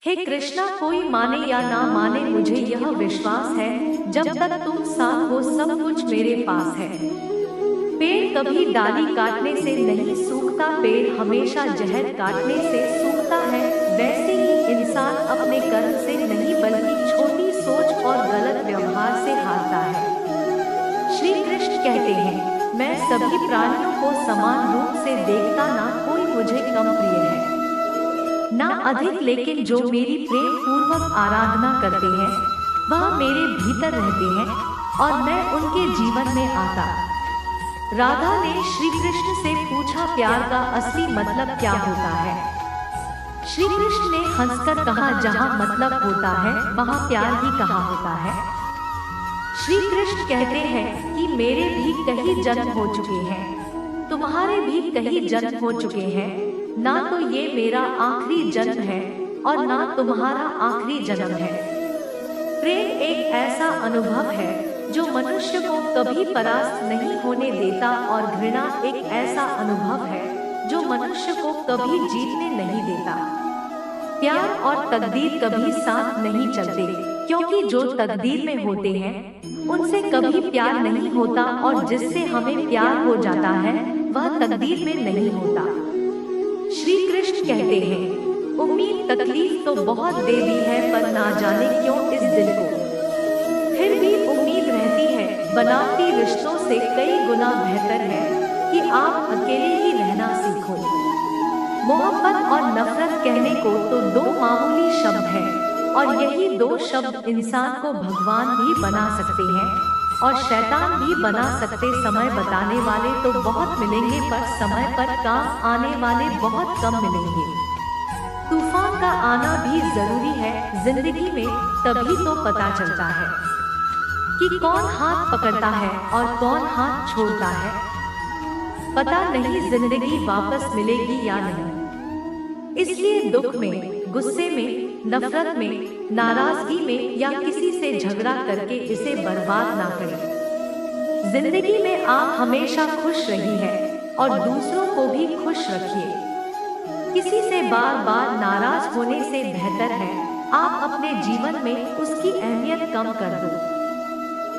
हे कृष्णा, कोई माने या ना माने, मुझे यह विश्वास है जब तक तुम साथ हो सब कुछ मेरे पास है। पेड़ कभी डाली काटने से नहीं सूखता, पेड़ हमेशा जहर काटने से सूखता है। वैसे ही इंसान अपने कर्म से नहीं बल्कि छोटी सोच और गलत व्यवहार से हारता है। श्री कृष्ण कहते हैं, मैं सभी प्राणियों को समान रूप से देखता, ना कोई मुझे कम प्रिय है ना अधिक, लेकिन जो मेरी प्रेम पूर्वक आराधना करते हैं वह मेरे भीतर रहते हैं और मैं उनके जीवन में आता। राधा ने श्री कृष्ण से पूछा, प्यार का असली मतलब क्या होता है? श्री कृष्ण ने हंसकर कहा, जहाँ मतलब होता है वहाँ प्यार ही कहाँ होता है। श्री कृष्ण कहते हैं कि मेरे भी कई जन्म हो चुके हैं, तुम्हारे भी कई जन्म हो चुके हैं, ना तो ये मेरा आखिरी जन्म है और ना तुम्हारा आखिरी जन्म है। प्रेम एक ऐसा अनुभव है जो मनुष्य को कभी परास्त नहीं होने देता और घृणा एक ऐसा अनुभव है जो मनुष्य को कभी जीतने नहीं देता। प्यार और तकदीर कभी साथ नहीं चलते, क्योंकि जो तकदीर में होते हैं उनसे कभी प्यार नहीं होता और जिससे हमें प्यार हो जाता है वह तकदीर में नहीं होता। श्री कृष्ण कहते हैं, उम्मीद तकलीफ तो बहुत दे दी है, पर ना जाने क्यों इस दिल को फिर भी उम्मीद रहती है। बनावटी रिश्तों से कई गुना बेहतर है कि आप अकेले ही रहना सीखो। मोहब्बत और नफरत कहने को तो दो मामूली शब्द हैं और यही दो शब्द इंसान को भगवान भी बना सकते हैं और शैतान भी बना सकते। समय बताने वाले तो बहुत मिलेंगे, पर समय पर काम आने वाले बहुत कम मिलेंगे। तूफान का आना भी जरूरी है जिंदगी में, तभी तो पता चलता है कि कौन हाथ पकड़ता है और कौन हाथ छोड़ता है। पता नहीं जिंदगी वापस मिलेगी या नहीं, इसलिए दुख में, गुस्से में, नफरत में, नाराजगी में या किसी से झगड़ा करके इसे बर्बाद ना करें। जिंदगी में आप हमेशा खुश रही है और दूसरों को भी खुश रखिए। किसी से बार बार नाराज होने से बेहतर है आप अपने जीवन में उसकी अहमियत कम कर दो।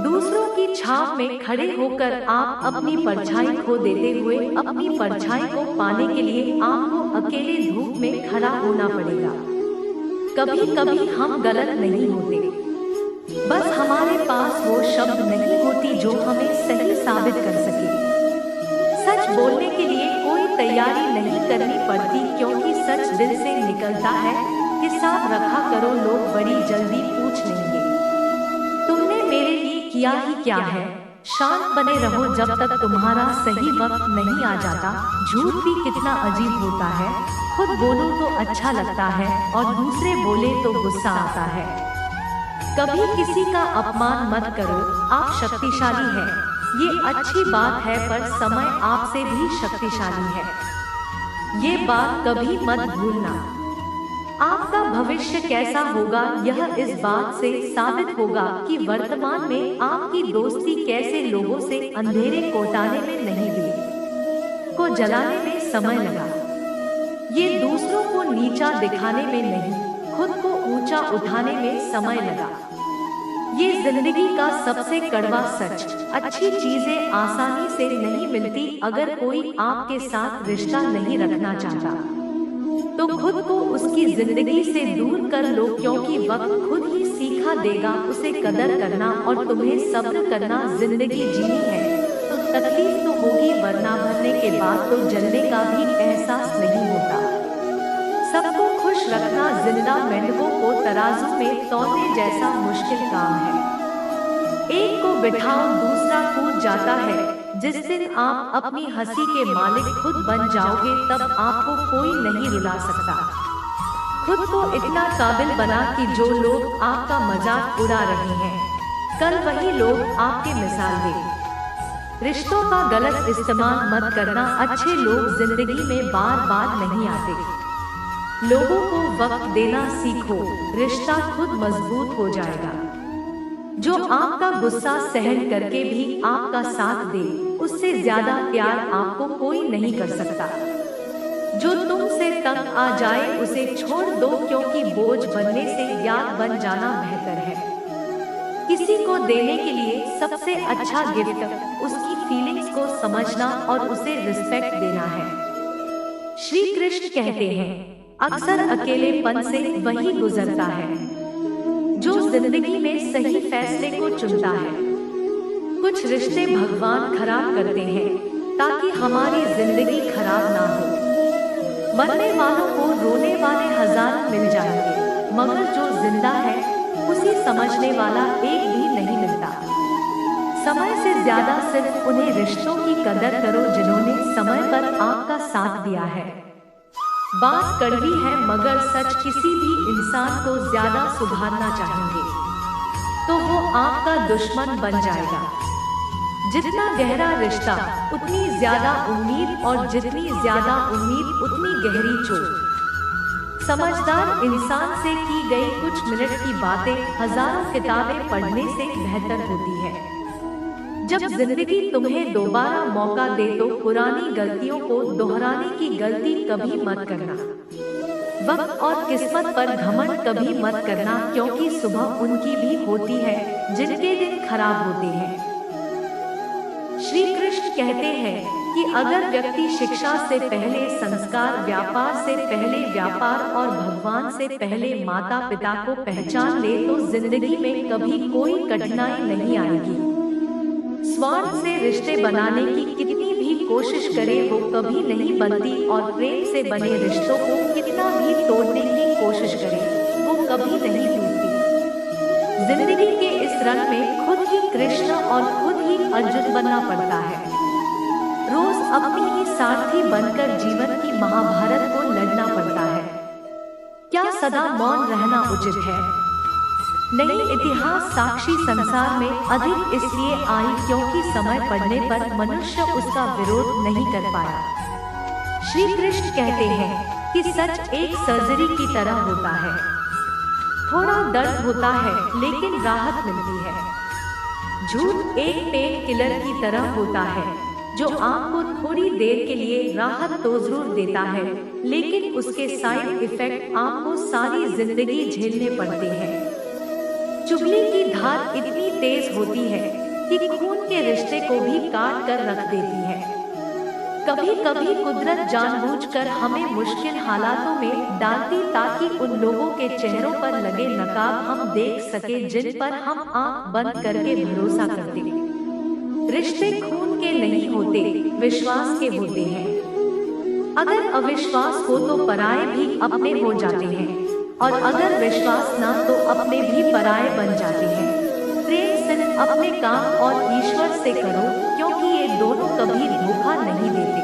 दूसरों की छाव में खड़े होकर आप अपनी परछाई खो देते हुए अपनी परछाई को पाने के लिए आपको अकेले धूप में खड़ा होना पड़ेगा। कभी कभी हम गलत नहीं होते, बस हमारे पास वो शब्द नहीं होती जो हमें सही साबित कर सके। सच बोलने के लिए कोई तैयारी नहीं करनी पड़ती, क्योंकि सच दिल से निकलता है। हिसाब रखा करो, लोग बड़ी जल्दी पूछ लेंगे तुमने मेरे लिए किया ही क्या है। शांत बने रहो जब तक तुम्हारा सही वक्त नहीं आ जाता। झूठ भी कितना अजीब होता है, खुद बोलो तो अच्छा लगता है और दूसरे बोले तो गुस्सा आता है। कभी किसी का अपमान मत करो, आप शक्तिशाली हैं, ये अच्छी बात है, पर समय आपसे भी शक्तिशाली है, ये बात कभी मत भूलना। आपका भविष्य कैसा होगा यह इस बात से साबित होगा कि वर्तमान में आपकी दोस्ती कैसे लोगों से अंधेरे कोटाने में नहीं, दिए को जलाने में समय लगा। ये दूसरों को नीचा दिखाने में नहीं, खुद को ऊंचा उठाने में समय लगा। ये जिंदगी का सबसे कड़वा सच। अच्छी चीजें आसानी से नहीं मिलती। अगर कोई आपके साथ रिश्ता नहीं रखना चाहता तो खुद को उसकी जिंदगी से दूर कर लो, क्योंकि वक्त खुद ही सीखा देगा उसे कदर करना और तुम्हें सब्र करना। जिंदगी जीनी है तो तकलीफ तो होगी, वरना भरने के बाद तो जलने का भी एहसास नहीं होता। सबको खुश रखना जिंदा मेंढकों को तराजू में तौलने जैसा मुश्किल काम है। एक को बिठाओ दूसरा कूद जाता है। जिस दिन आप अपनी हंसी के मालिक खुद बन जाओगे तब आपको कोई नहीं रुला सकता। खुद को इतना काबिल बना कि जो लोग आपका मजाक उड़ा रहे हैं कल वही लोग आपके मिसाल दें। रिश्तों का गलत इस्तेमाल मत करना। अच्छे लोग जिंदगी में बार बार नहीं आते। लोगों को वक्त देना सीखो, रिश्ता खुद मजबूत हो जाएगा। जो आपका गुस्सा सहन करके भी आपका साथ दे, उससे ज्यादा प्यार आपको कोई नहीं कर सकता। जो तुमसे तंग आ जाए उसे छोड़ दो, क्योंकि बोझ बनने से याद बन जाना बेहतर है। किसी को देने के लिए सबसे अच्छा गिफ्ट उसकी फीलिंग्स को समझना और उसे रिस्पेक्ट देना है। श्री कृष्ण कहते हैं, अक्सर अकेलेपन से वही गुजरता है जो जिंदगी में सही फैसले को चुनता है। कुछ रिश्ते भगवान खराब करते हैं ताकि हमारी जिंदगी खराब ना हो। मरने वालों को रोने वाले हजार मिल जाएंगे, मगर जो जिंदा है उसे समझने वाला एक भी नहीं मिलता। समय से ज्यादा सिर्फ उन्हें रिश्तों की कदर करो जिन्होंने समय पर आपका साथ दिया है। बात कड़वी है मगर सच, किसी भी इंसान को ज्यादा सुधारना चाहेंगे तो वो आपका दुश्मन बन जाएगा। जितना गहरा रिश्ता उतनी ज्यादा उम्मीद, और जितनी ज्यादा उम्मीद उतनी गहरी चोट। समझदार इंसान से की गई कुछ मिनट की बातें हजारों किताबें पढ़ने से बेहतर होती है। जब जिंदगी तुम्हें दोबारा मौका दे तो पुरानी गलतियों को दोहराने की गलती कभी मत करना। वक्त और किस्मत पर घमंड कभी मत करना, क्योंकि सुबह उनकी भी होती है जिनके दिन खराब होते हैं। श्री कृष्ण कहते हैं कि अगर व्यक्ति शिक्षा से पहले संस्कार, व्यापार से पहले व्यापार और भगवान से पहले माता पिता को पहचान ले तो जिंदगी में कभी कोई कठिनाई नहीं आएगी। स्वार्थ से रिश्ते बनाने की कितनी भी कोशिश करे वो कभी नहीं बनती, और प्रेम से बने रिश्तों को कितना भी तोड़ने की कोशिश करे वो कभी नहीं टूटती। जिंदगी के इस रंग में खुद ही कृष्ण और खुद ही अर्जुन बनना पड़ता है। रोज अपनी ही सारथी बनकर जीवन की महाभारत को लड़ना पड़ता है। क्या सदा मौन रहना उचित है? नहीं, इतिहास साक्षी संसार में अधिक इसलिए आई क्योंकि समय पड़ने पर मनुष्य उसका विरोध नहीं कर पाया। श्री कृष्ण कहते हैं कि सच एक सर्जरी की तरह होता है। थोड़ा दर्द होता है लेकिन राहत मिलती है। झूठ एक पेन किलर की तरह होता है जो आपको थोड़ी देर के लिए राहत तो जरूर देता है, लेकिन उसके साइड इफेक्ट आपको सारी जिंदगी झेलने पड़ते हैं। चुगली की धार इतनी तेज होती है कि खून के रिश्ते को भी काट कर रख देती है। कभी कभी कुदरत जानबूझकर हमें मुश्किल हालातों में डालती ताकि उन लोगों के चेहरों पर लगे नकाब हम देख सके जिन पर हम आंख बंद करके भरोसा करते। रिश्ते खून के नहीं होते, विश्वास के होते हैं। अगर अविश्वास हो तो पराये भी अपने हो जाते हैं, और अगर विश्वास ना तो अपने भी पराये बन जाते हैं। प्रेम सिर्फ अपने काम और ईश्वर से करो, क्योंकि ये दोनों कभी धोखा नहीं देते।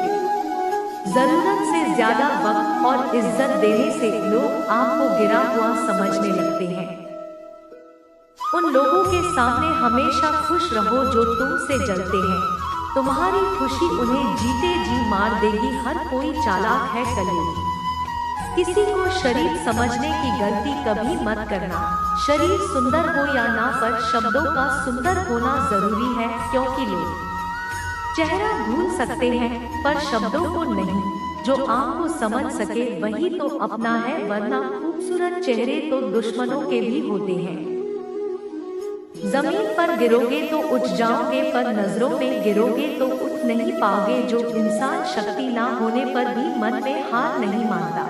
जरूरत से ज्यादा वक्त और इज्जत देने से लोग आपको गिरा हुआ समझने लगते हैं। उन लोगों के सामने हमेशा खुश रहो जो तुमसे जलते हैं। तुम्हारी खुशी उन्हें जीते जी मार देगी। हर कोई चालाक है कलयुग। किसी को शरीर समझने की गलती कभी मत करना। शरीर सुंदर हो या ना, पर शब्दों का सुंदर होना जरूरी है, क्योंकि लोग चेहरा भूल सकते हैं पर शब्दों को नहीं। जो आपको समझ सके वही तो अपना है, वरना खूबसूरत चेहरे तो दुश्मनों के भी होते हैं। जमीन पर गिरोगे तो उठ जाओगे, पर नजरों में गिरोगे तो उठ नहीं पाओगे। जो इंसान शक्ति ना होने पर भी मन में हार नहीं मानता,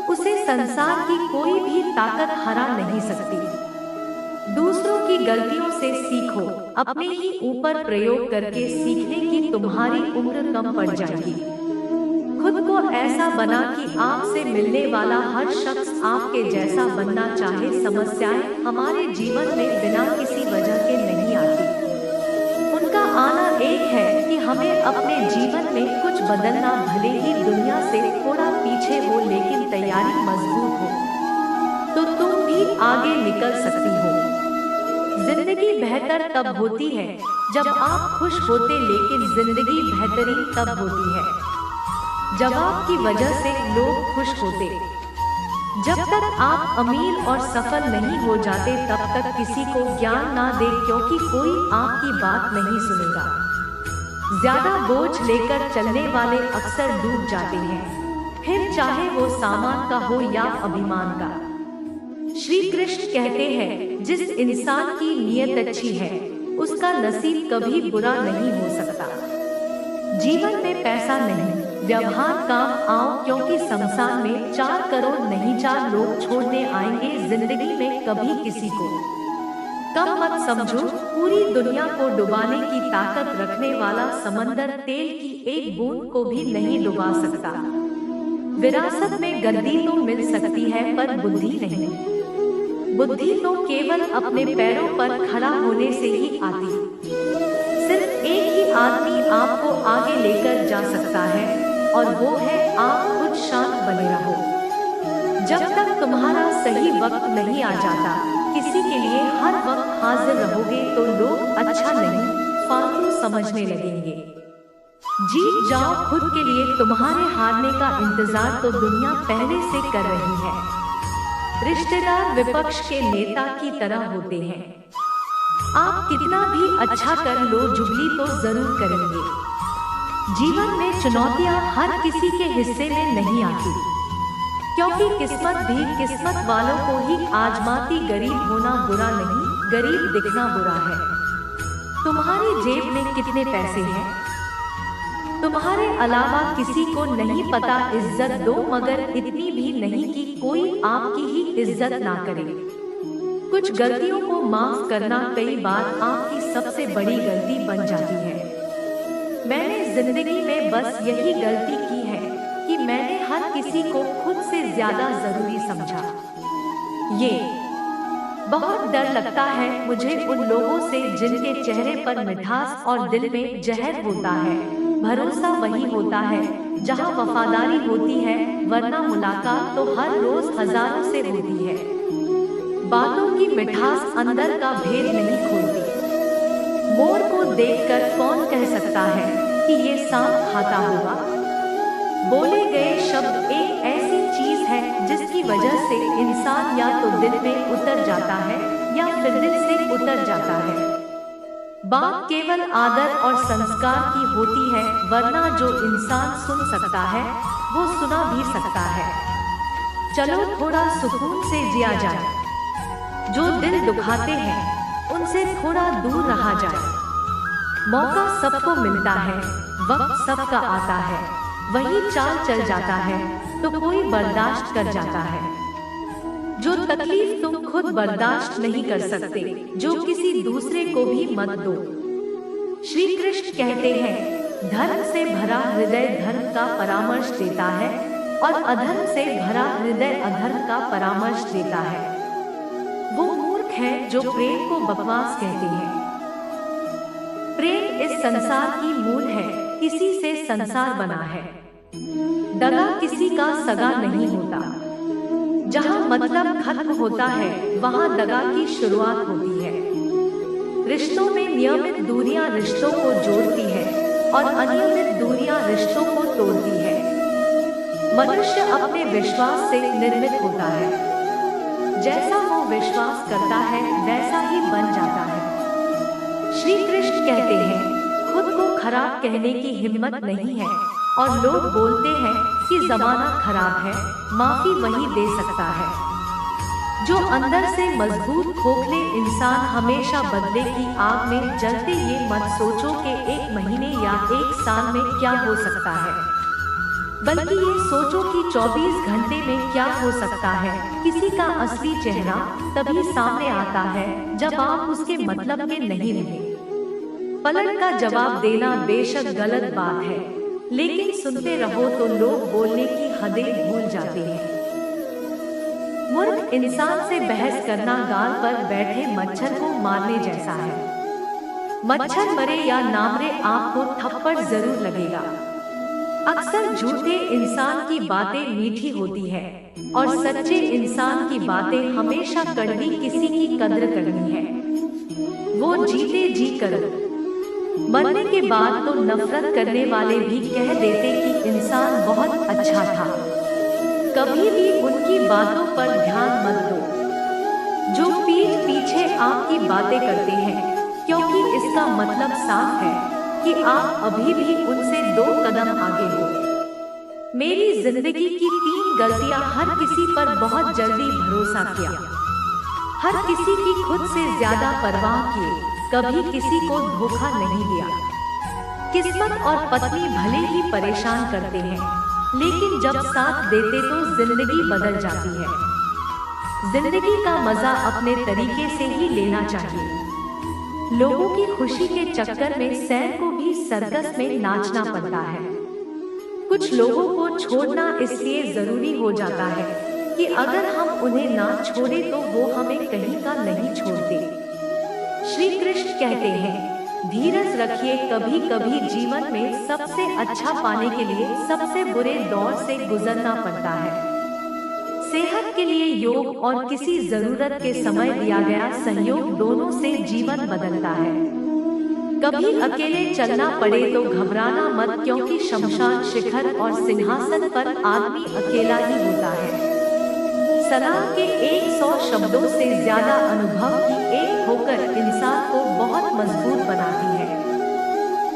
उसे संसार की कोई भी ताकत हरा नहीं सकती। दूसरों की गलतियों से सीखो, अपने ही ऊपर प्रयोग करके सीखने की तुम्हारी उम्र कम पड़ जाएगी। खुद को ऐसा बना कि आपसे मिलने वाला हर शख्स आपके जैसा बनना चाहे। समस्याएं हमारे जीवन में बिना किसी वजह के नहीं आती। उनका आना एक है कि हमें अपने जीवन में कुछ बदलना। भले ही दुनिया से थोड़ा पीछे हो, लेकिन तैयारी मजबूत हो तो तुम भी आगे निकल सकती हो। जिंदगी बेहतर तब होती है जब आप खुश होते, लेकिन जिंदगी बेहतरीन तब होती है जब आपकी वजह से लोग खुश होते। जब तक आप अमीर और सफल नहीं हो जाते तब तक किसी को ज्ञान ना दे, क्योंकि कोई आपकी बात नहीं सुनेगा। ज्यादा बोझ लेकर चलने वाले अक्सर डूब जाते हैं। चाहे वो सामान का हो या अभिमान का। श्री कृष्ण कहते हैं, जिस इंसान की नीयत अच्छी है उसका नसीब कभी बुरा नहीं हो सकता। जीवन में पैसा नहीं, व्यवहार काम आओ, क्योंकि संसार में 4 करोड़ नहीं 4 लोग छोड़ने आएंगे। जिंदगी में कभी किसी को कम मत समझो। पूरी दुनिया को डुबाने की ताकत रखने वाला समंदर तेल की एक बूंद को भी नहीं डुबा सकता। विरासत में गद्दी तो मिल सकती है पर बुद्धि नहीं। बुद्धि तो केवल अपने पैरों पर खड़ा होने से ही आती। सिर्फ एक ही आदमी आपको आगे लेकर जा सकता है और वो है आप खुद। शांत बने रहो। जब तक तुम्हारा सही वक्त नहीं आ जाता, किसी के लिए हर वक्त हाजिर रहोगे तो लोग अच्छा नहीं फालतू समझने लगेंगे। जीत जाओ खुद के लिए। तुम्हारे हारने का इंतजार तो दुनिया पहले से कर रही है। रिश्तेदार विपक्ष के नेता की तरह होते हैं। आप कितना भी अच्छा कर लो, जुगली तो जरूर करेंगे। जीवन में चुनौतियां हर किसी के हिस्से में नहीं आती, क्योंकि किस्मत भी किस्मत वालों को ही आजमाती। गरीब होना बुरा नहीं, गरीब दिखना बुरा है। तुम्हारी जेब में कितने पैसे हैं तुम्हारे अलावा किसी को नहीं पता। इज्जत दो, मगर इतनी भी नहीं कि कोई आपकी ही इज्जत ना करे। कुछ गलतियों को माफ करना कई बार आपकी सबसे बड़ी गलती बन जाती है। मैंने जिंदगी में बस यही गलती की है कि मैंने हर किसी को खुद से ज्यादा जरूरी समझा। ये बहुत डर लगता है मुझे उन लोगों से जिनके चेहरे पर मिठास और दिल में जहर होता है। भरोसा वही होता है जहां वफादारी होती है, वरना मुलाकात तो हर रोज हजारों से होती है। बातों की मिठास अंदर का भेद नहीं खोलती। मोर को देखकर कौन कह सकता है कि ये सांप खाता होगा। बोले गए शब्द एक ऐसी चीज है जिसकी वजह से इंसान या तो दिल में उतर जाता है या फिर दिल से उतर जाता है। बात केवल आदर और संस्कार की होती है, वरना जो इंसान सुन सकता है वो सुना भी सकता है। चलो थोड़ा सुकून से जिया जाए। जो दिल दुखाते हैं उनसे थोड़ा दूर रहा जाए। मौका सबको मिलता है, वक्त सबका आता है। वही चाल चल जाता है तो कोई बर्दाश्त कर जाता है। जो तकलीफ तुम खुद बर्दाश्त नहीं कर सकते, जो किसी दूसरे को भी मत दो। श्री कृष्ण कहते हैं, धर्म से भरा हृदय धर्म का परामर्श देता है और अधर्म से भरा हृदय अधर्म का परामर्श देता है। वो मूर्ख है जो प्रेम को बकवास कहते हैं। प्रेम इस संसार की मूल है, इसी से संसार बना है। दगा किसी का सगा नहीं होता। जहाँ मतलब खत्म होता है वहाँ दगा की शुरुआत होती है। रिश्तों में नियमित दूरियां रिश्तों को जोड़ती है और अनियमित दूरियां रिश्तों को तोड़ती है। मनुष्य अपने विश्वास से निर्मित होता है। जैसा वो विश्वास करता है वैसा ही बन जाता है। श्री कृष्ण कहते हैं, खुद को खराब कहने की हिम्मत नहीं है और लोग बोलते हैं कि जमाना खराब है, माफी वही दे सकता है। जो अंदर से मजबूत खोखले इंसान हमेशा बदले की आग में जलते। ये मत सोचो कि 1 महीने या 1 साल में क्या हो सकता है, बल्कि ये सोचो कि 24 घंटे में क्या हो सकता है। किसी का असली चेहरा तभी सामने आता है जब आप उसके मतलब के नहीं रहे। पलट का जवाब देना बेशक गलत बात है, लेकिन सुनते रहो तो लोग बोलने की हदें भूल जाते हैं। मूर्ख इंसान से बहस करना गाल पर बैठे मच्छर को मारने जैसा है। मच्छर मरे या ना मरे आपको थप्पड़ जरूर लगेगा। अक्सर झूठे इंसान की बातें मीठी होती है और सच्चे इंसान की बातें हमेशा कड़वी। किसी की कद्र करनी है वो जीते जी करो। मरने के बाद तो नफरत करने वाले भी कह देते कि इंसान बहुत अच्छा था। कभी भी उनकी बातों पर ध्यान मत दो जो पीठ पीछे आपकी बातें करते हैं, क्योंकि इसका मतलब साफ है कि आप अभी भी उनसे 2 कदम आगे हो। मेरी जिंदगी की 3 गलतियां। हर किसी पर बहुत जल्दी भरोसा किया, हर किसी की खुद से ज्यादा परवाह किए, कभी किसी को धोखा नहीं दिया। किस्मत और पत्नी भले ही परेशान करते हैं, लेकिन जब साथ देते तो जिंदगी बदल जाती है। जिंदगी का मजा अपने तरीके से ही लेना चाहिए। लोगों की खुशी के चक्कर में सैर को भी सर्कस में नाचना पड़ता है। कुछ लोगों को छोड़ना इसलिए जरूरी हो जाता है कि अगर हम उन्हें ना छोड़े तो वो हमें कहीं का नहीं छोड़ते। श्री कृष्ण कहते हैं, धीरज रखिए, कभी कभी जीवन में सबसे अच्छा पाने के लिए सबसे बुरे दौर से गुजरना पड़ता है। सेहत के लिए योग और किसी जरूरत के समय दिया गया सहयोग, दोनों से जीवन बदलता है। कभी अकेले चलना पड़े तो घबराना मत, क्योंकि शमशान, शिखर और सिंहासन पर आदमी अकेला ही होता है। सलाह के 100 शब्दों से ज्यादा अनुभव की एक होकर इंसान को बहुत मजबूत बनाती है।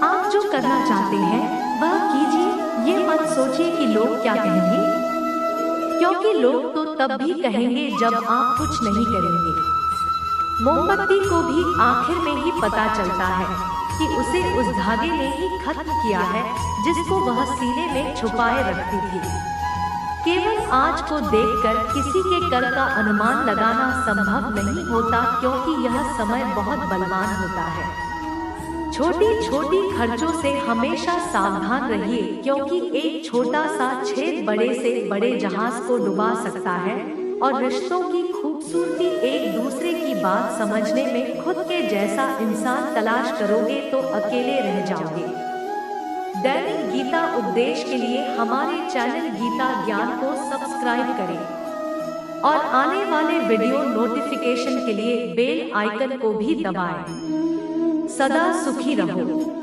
आप जो करना चाहते हैं वह कीजिए, ये मत सोचिए कि लोग क्या कहेंगे, क्योंकि लोग तो तब भी कहेंगे जब आप कुछ नहीं करेंगे। मोमबत्ती को भी आखिर में ही पता चलता है कि उसे उस धागे ने ही खत्म किया है जिसको वह सीने में छुपाए रखती थी। केवल आज को देखकर किसी के कल का अनुमान लगाना संभव नहीं होता, क्योंकि यह समय बहुत बलवान होता है। छोटी छोटी खर्चों से हमेशा सावधान रहिए, क्योंकि एक छोटा सा छेद बड़े से बड़े जहाज को डुबा सकता है। और रिश्तों की खूबसूरती एक दूसरे की बात समझने में। खुद के जैसा इंसान तलाश करोगे तो अकेले रह जाओगे। दैनिक गीता उपदेश के लिए हमारे चैनल गीता ज्ञान को सब्सक्राइब करें और आने वाले वीडियो नोटिफिकेशन के लिए बेल आइकन को भी दबाएं। सदा सुखी रहो।